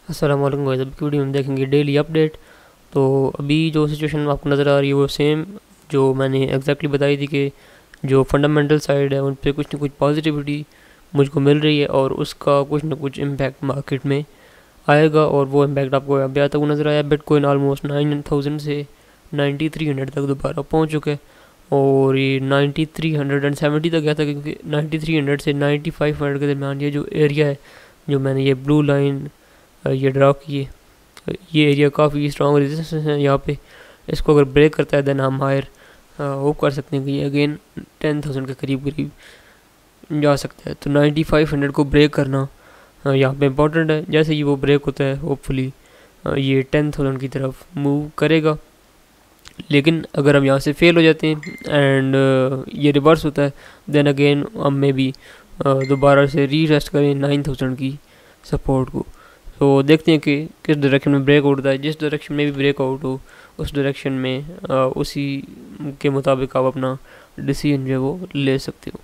अस्सलाम वालेकुम गाइस। अभी की वीडियो में देखेंगे डेली अपडेट। तो अभी जो सिचुएशन आपको नज़र आ रही है वो सेम जो मैंने एग्जैक्टली बताई थी कि जो फंडामेंटल साइड है उन पे कुछ ना कुछ पॉजिटिविटी मुझको मिल रही है और उसका कुछ ना कुछ इम्पैक्ट मार्केट में आएगा। और वो इम्पैक्ट आपको अभी आता हुआ नज़र आया। बिटकॉइन ऑलमोस्ट 9000 से 9300 तक दोबारा पहुंच चुके हैं और ये 9370 तक गया था, क्योंकि 9300 से 9500 के दरमियान ये जो एरिया है, जो मैंने ये ब्लू लाइन ये ड्रा की है, ये एरिया काफ़ी स्ट्रॉन्ग रेजिस्टेंस है यहाँ पे। इसको अगर ब्रेक करता है देन हम हायर होप कर सकते हैं कि ये अगेन 10,000 के करीब करीब जा सकता है। तो 9500 को ब्रेक करना यहाँ पे इम्पोर्टेंट है। जैसे ही वो ब्रेक होता है होपफुली ये 10,000 की तरफ मूव करेगा। लेकिन अगर हम यहाँ से फेल हो जाते हैं एंड ये रिवर्स होता है देन अगेन हम में भी दोबारा से रीटेस्ट करें 9000 की सपोर्ट को। तो देखते हैं कि किस डायरेक्शन में ब्रेकआउट होता है। जिस डायरेक्शन में भी ब्रेकआउट हो उस डायरेक्शन में उसी के मुताबिक आप अपना डिसीजन जो है वो ले सकते हो।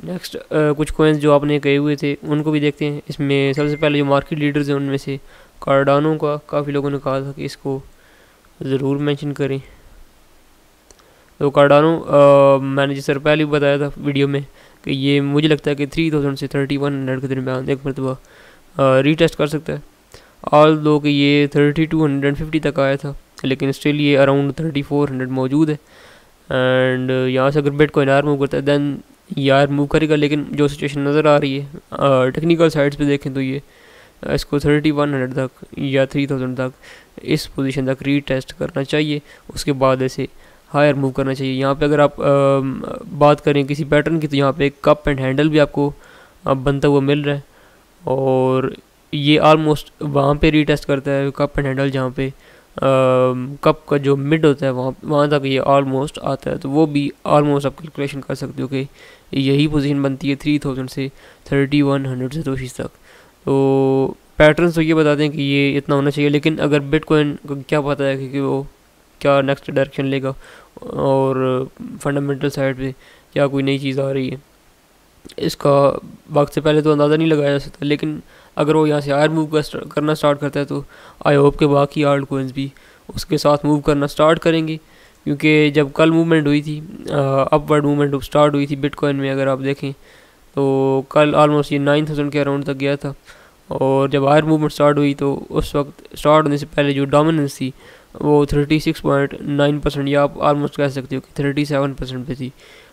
नेक्स्ट कुछ कॉइन्स जो आपने कहे हुए थे उनको भी देखते हैं। इसमें सबसे पहले जो मार्केट लीडर्स हैं उनमें से कार्डानो का काफ़ी लोगों ने कहा था कि इसको ज़रूर मेंशन करें। तो कार्डानो मैंने जिस तरह पहले भी बताया था वीडियो में कि ये मुझे लगता है कि 3000 से 3100 के दरमियान एक मरतबा रीटेस्ट कर सकता है। ऑल दो कि ये 3250 तक आया था, लेकिन स्टिल ये अराउंड 3400 मौजूद है। एंड यहाँ से अगर बिटकॉइन आर मूव करता है देन ये आर मूव करेगा। लेकिन जो सिचुएशन नज़र आ रही है टेक्निकल साइड्स पे देखें तो ये इसको 3100 तक या 3000 तक इस पोजीशन तक रीटेस्ट करना चाहिए। उसके बाद ऐसे हायर मूव करना चाहिए। यहाँ पे अगर आप बात करें किसी पैटर्न की तो यहाँ पे एक कप एंड हैंडल भी आपको बनता हुआ मिल रहा है और ये ऑलमोस्ट वहाँ पे रीटेस्ट करता है कप एंड हैंडल, जहाँ पे कप का जो मिड होता है वहाँ तक ये ऑलमोस्ट आता है। तो वो भी ऑलमोस्ट आप कैलकुलेशन कर सकते हो कि यही पोजीशन बनती है 3000 से 3100 से तक। तो पैटर्न्स तो ये बताते हैं कि ये इतना होना चाहिए। लेकिन अगर बिटकॉइन को क्या पता है कि वो क्या नेक्स्ट डायरेक्शन लेगा और फंडामेंटल साइड पे क्या कोई नई चीज़ आ रही है, इसका वक्त से पहले तो अंदाज़ा नहीं लगाया जा सकता। लेकिन अगर वो यहाँ से हायर मूव करना स्टार्ट करता है तो आई होप के बाकी आल्ट कोइंस भी उसके साथ मूव करना स्टार्ट करेंगे। क्योंकि जब कल मूवमेंट हुई थी, अपवर्ड मूवमेंट स्टार्ट हुई थी बिटकॉइन में, अगर आप देखें तो कल ऑलमोस्ट ये 9000 के अराउंड तक गया था। और जब हायर मूवमेंट स्टार्ट हुई तो उस वक्त स्टार्ट होने से पहले जो डोमिनेंस थी वो 36.9% या आप ऑलमोस्ट कह सकते हो कि 37% पे थी।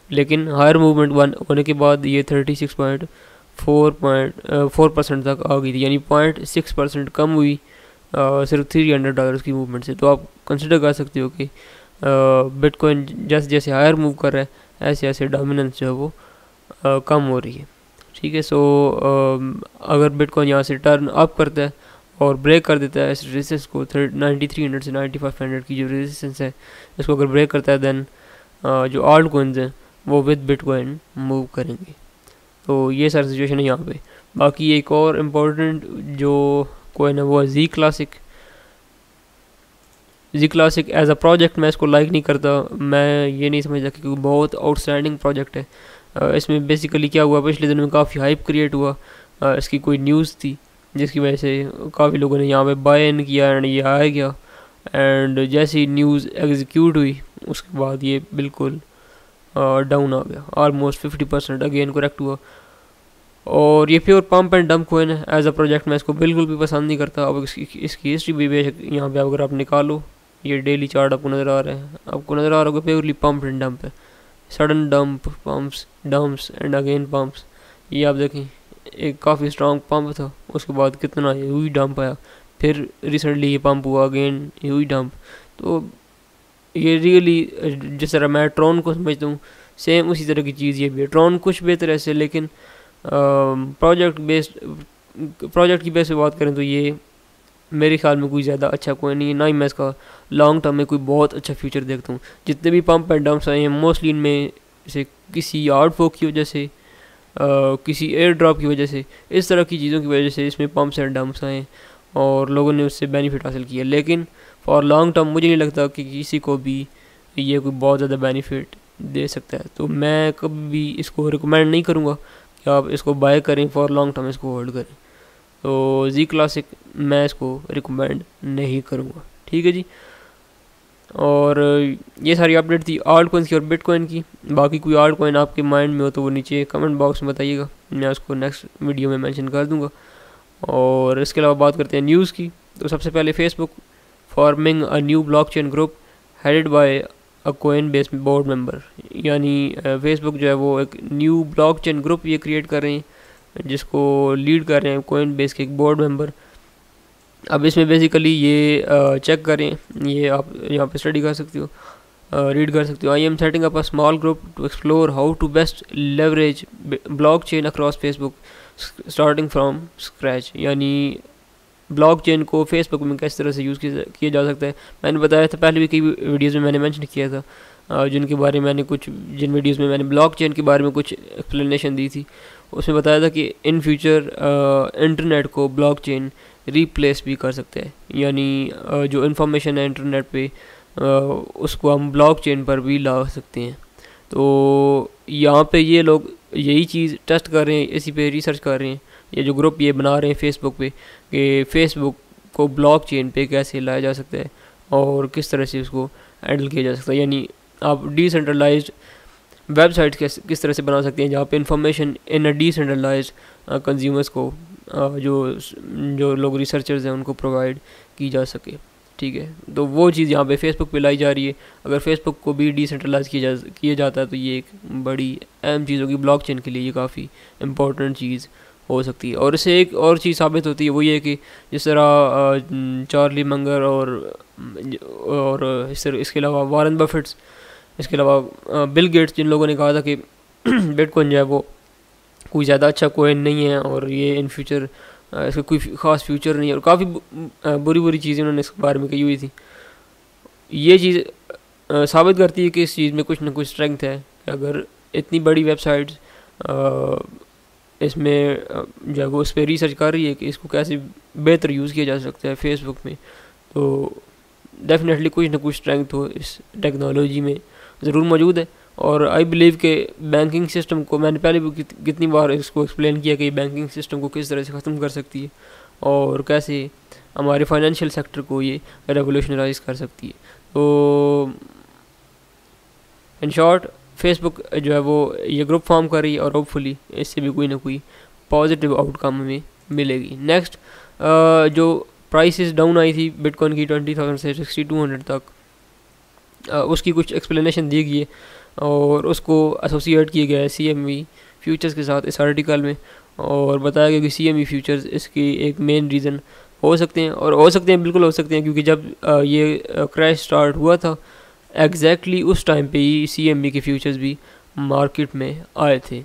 लेकिन हायर मूवमेंट होने के बाद ये 36.4% तक आ गई थी, यानी 0.6% कम हुई सिर्फ $300 की मूवमेंट से। तो आप कंसिडर कर सकते हो कि बिटकॉइन जैसे जैसे हायर मूव कर रहा है ऐसे ऐसे डोमिनेंस जो है वो कम हो रही है। ठीक है। सो अगर बिटकॉइन यहाँ से टर्न अप करता है और ब्रेक कर देता है इस रेजिस्टेंस को 9300 से 9500 की जो रेजिस्टेंस है, इसको अगर ब्रेक करता है देन जो आल्ट कोइंस हैं वो विद बिटकॉइन मूव करेंगे। तो ये सारी सिचुएशन है यहाँ पे। बाकी एक और इम्पोर्टेंट जो कोइन है वो है G classic. G classic as a project मैं इसको लाइक नहीं करता। मैं ये नहीं समझता क्योंकि बहुत आउटस्टैंडिंग प्रोजेक्ट है। इसमें बेसिकली क्या हुआ, पिछले दिनों में काफ़ी हाइप क्रिएट हुआ। इसकी कोई न्यूज़ थी जिसकी वजह से काफ़ी लोगों ने यहाँ पे बाय इन किया एंड ये आ गया। एंड जैसे ही न्यूज़ एग्जीक्यूट हुई उसके बाद ये बिल्कुल डाउन आ गया, ऑलमोस्ट 50% अगेन करेक्ट हुआ। और ये pure pump and dump coin है। एज अ प्रोजेक्ट मैं इसको बिल्कुल भी पसंद नहीं करता। अब इसकी हिस्ट्री भी बेशक यहाँ पे अगर आप निकालो, ये डेली चार्ट आपको नज़र आ रहा है, आपको नज़र आ रहा होगा प्योरली पंप एंड डंप है। Sudden dump, pumps, dumps and again pumps. ये आप देखें एक काफ़ी स्ट्रॉन्ग पंप था, उसके बाद कितना ये हुई डंप आया, फिर रिसेंटली ये पंप हुआ अगेन ये हुई डंप। तो ये रियली जिस तरह मैं ट्रॉन को समझता हूँ सेम उसी तरह की चीज़ ये भी है। ट्रॉन कुछ बेहतर ऐसे, लेकिन प्रोजेक्ट की बेस पे बात करें तो ये मेरे ख्याल में कोई ज़्यादा अच्छा कोई नहीं है, ना ही मैं इसका लॉन्ग टर्म में कोई बहुत अच्छा फ्यूचर देखता हूँ। जितने भी पंप एंड डंप्स आए हैं मोस्टली इनमें से किसी आउटफो की वजह से, किसी एयर ड्रॉप की वजह से, इस तरह की चीज़ों की वजह से इसमें पंप्स एंड डंप्स आए और लोगों ने उससे बेनिफिट हासिल किया। लेकिन फॉर लॉन्ग टर्म मुझे नहीं लगता कि किसी को भी ये कोई बहुत ज़्यादा बेनिफिट दे सकता है। तो मैं कभी भी इसको रिकमेंड नहीं करूँगा कि आप इसको बाय करें, फॉर लॉन्ग टर्म इसको होल्ड करें। तो जी क्लासिक मैं इसको रिकमेंड नहीं करूँगा, ठीक है जी। और ये सारी अपडेट थी आल्ट कॉइन्स की और बिटकॉइन की। बाकी कोई आल्ट कॉइन आपके माइंड में हो तो वो नीचे कमेंट बॉक्स में बताइएगा, मैं उसको नेक्स्ट वीडियो में मेंशन कर दूंगा। और इसके अलावा बात करते हैं न्यूज़ की। तो सबसे पहले Facebook forming a new blockchain group headed by a coin base board member, यानी फेसबुक जो है वो एक न्यू ब्लॉकचेन ग्रुप ये क्रिएट कर रहे हैं जिसको लीड कर रहे हैं कोइन बेस के एक बोर्ड मेंबर। अब इसमें बेसिकली ये चेक करें, ये आप यहाँ पे स्टडी कर सकते हो, रीड कर सकते हो। I am setting up a small group to explore how to best leverage blockchain across Facebook starting from scratch, यानी ब्लॉकचेन को फेसबुक में किस तरह से यूज़ किया जा सकता है। मैंने बताया था पहले भी कई वीडियोज़ में मैंने मेंशन किया था, जिनके बारे में मैंने जिन वीडियोज़ में मैंने ब्लॉकचेन के बारे में कुछ एक्सप्लेनेशन दी थी, उसमें बताया था कि इन फ्यूचर इंटरनेट को ब्लॉकचेन रिप्लेस भी कर सकते हैं, यानी जो इन्फॉर्मेशन है इंटरनेट पे उसको हम ब्लॉकचेन पर भी ला सकते हैं। तो यहाँ पे ये लोग यही चीज़ टेस्ट कर रहे हैं, इसी पे रिसर्च कर रहे हैं, ये जो ग्रुप ये बना रहे हैं फेसबुक पे कि फेसबुक को ब्लॉकचेन पे कैसे लाया जा सकता है और किस तरह से उसको हैंडल किया जा सकता है। यानी आप डिसेंट्रलाइज्ड वेबसाइट किस तरह से बना सकते हैं जहाँ पे information in a decentralized consumers को जो लोग रिसर्चर्स हैं उनको प्रोवाइड की जा सके, ठीक है। तो वो चीज़ यहाँ पे फेसबुक पे लाई जा रही है। अगर फेसबुक को भी डिसेंट्रलाइज किया जाता है तो ये एक बड़ी अहम चीज़ होगी ब्लॉकचेन के लिए, ये काफ़ी इम्पोर्टेंट चीज़ हो सकती है। और इससे एक और चीज़ साबित होती है, वो ये कि जिस तरह चार्ली मंगर और इसके अलावा वॉरेन बफेट्स, इसके अलावा बिल गेट्स, जिन लोगों ने कहा था कि बिटकॉइन जो है वो कोई ज़्यादा अच्छा कोइन नहीं है और ये इन फ्यूचर इसका कोई ख़ास फ्यूचर नहीं है, और काफ़ी बुरी चीज़ें उन्होंने इसके बारे में कही हुई थी। ये चीज़ साबित करती है कि इस चीज़ में कुछ ना कुछ स्ट्रेंथ है। अगर इतनी बड़ी वेबसाइट्स इसमें जो है वो उस पर रिसर्च कर रही है कि इसको कैसे बेहतर यूज़ किया जा सकता है फेसबुक में, तो डेफिनेटली कुछ ना कुछ स्ट्रेंथ तो इस टेक्नोलॉजी में ज़रूर मौजूद है। और आई बिलीव के बैंकिंग सिस्टम को, मैंने पहले भी कितनी बार इसको एक्सप्लेन किया कि बैंकिंग सिस्टम को किस तरह से ख़त्म कर सकती है और कैसे हमारे फाइनेंशियल सेक्टर को ये रेवोल्यूशनराइज कर सकती है। तो इन शॉर्ट फेसबुक जो है वो ये ग्रुप फॉर्म कर रही है और होपफुली इससे भी कोई ना कोई पॉजिटिव आउटकम हमें मिलेगी। नेक्स्ट जो प्राइसेस डाउन आई थी बिटकॉइन की 20,000 से 6200 तक, उसकी कुछ एक्सप्लेनेशन दी गई है और उसको एसोसिएट किया गया है CME फ्यूचर्स के साथ इस आर्टिकल में, और बताया गया कि CME फ्यूचर्स इसकी एक मेन रीज़न हो सकते हैं, और हो सकते हैं, बिल्कुल हो सकते हैं, क्योंकि जब ये क्रैश स्टार्ट हुआ था एग्जैक्टली उस टाइम पे ही CME के फ्यूचर्स भी मार्केट में आए थे,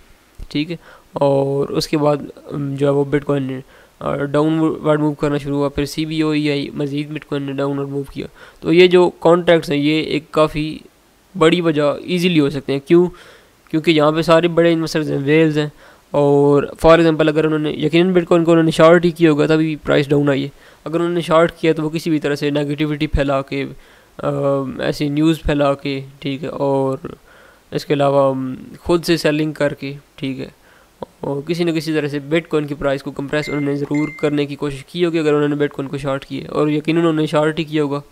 ठीक है। और उसके बाद जो है वो बिटकॉइन डाउनवर्ड मूव करना शुरू हुआ, फिर CBOE आई, मज़ीद बिटकॉइन ने डाउनवर्ड मूव किया। तो ये जो कॉन्ट्रैक्ट्स हैं ये एक काफ़ी बड़ी वजह इजीली हो सकते हैं। क्यों? क्योंकि यहाँ पे सारे बड़े इन्वेस्टर्स हैं, वेल्स हैं, और फॉर एग्जांपल अगर उन्होंने यकीनन बिटकॉइन को उन्होंने शॉर्ट ही किया होगा तभी प्राइस डाउन आई है। अगर उन्होंने शॉर्ट किया तो वो किसी भी तरह से नेगेटिविटी फैला के, ऐसी न्यूज़ फैला के, ठीक है, और इसके अलावा खुद से सेलिंग करके, ठीक है, और किसी न किसी तरह से बिटकॉइन की प्राइस को कंप्रेस उन्होंने ज़रूर करने की कोशिश की होगी अगर उन्होंने बिटकॉइन को शॉर्ट किया, और यकीनन उन्होंने शॉर्ट ही किया होगा,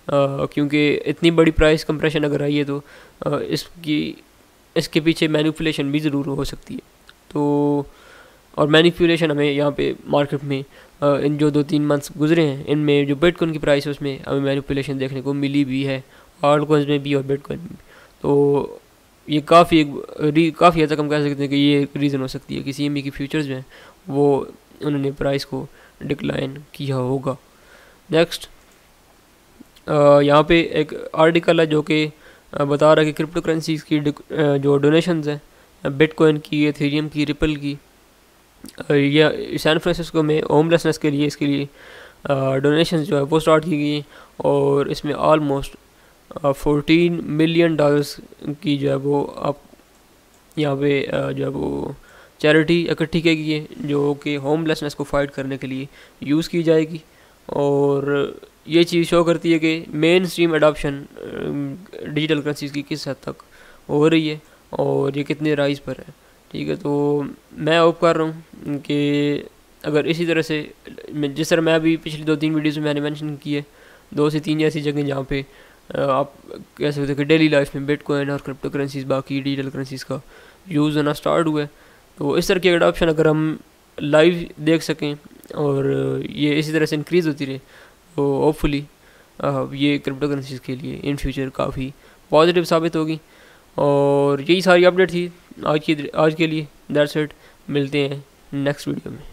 क्योंकि इतनी बड़ी प्राइस कंप्रेशन अगर आई है तो इसके पीछे मैनिपुलेशन भी ज़रूर हो सकती है। तो और मैनिपुलेशन हमें यहाँ पे मार्केट में इन जो 2-3 मंथ्स गुजरे हैं इनमें जो बिटकॉइन की प्राइस है उसमें हमें मैनिपुलेशन देखने को मिली भी है, ऑल्ट कॉइन्स में भी और बिटकॉइन में भी। तो ये काफ़ी हद तक हम कह सकते हैं कि ये एक रीज़न हो सकती है कि CME की फ्यूचर्स जो हैं वो उन्होंने प्राइस को डिक्लाइन किया होगा। नेक्स्ट यहाँ पे एक आर्टिकल है जो कि बता रहा है कि क्रिप्टो करेंसीज़ की जो डोनेशंस हैं बिटकॉइन की, एथेरियम की, रिपल की, या सैन फ्रांसिस्को में होमलेसनेस के लिए इसके लिए डोनेशंस जो है वो स्टार्ट की गई, और इसमें ऑलमोस्ट $14 मिलियन की जो है वो आप यहाँ पे जो है वो चैरिटी इकट्ठी की गई है जो कि होमलेसनेस को फाइट करने के लिए यूज़ की जाएगी। और ये चीज़ शो करती है कि main stream adoption digital currencies की किस हद तक हो रही है और ये कितने राइज पर है, ठीक है। तो मैं होप कर रहा हूँ कि अगर इसी तरह से जिस तरह मैं अभी पिछली 2-3 वीडियोज़ में मैंने मेंशन की है, 2 से 3 ऐसी जगह जहाँ पे आप कह सकते हो कि डेली लाइफ में बिटकॉइन और क्रिप्टो करेंसीज बाकी डिजिटल करेंसीज का यूज़ होना स्टार्ट हुआ है। तो इस तरह की एडॉप्शन अगर हम लाइव देख सकें और ये इसी तरह से इंक्रीज़ होती रहे तो होपफुली ये क्रिप्टो करेंसीज के लिए इन फ्यूचर काफ़ी पॉजिटिव साबित होगी। और यही सारी अपडेट थी आज के लिए। दैट्स इट, मिलते हैं नेक्स्ट वीडियो में।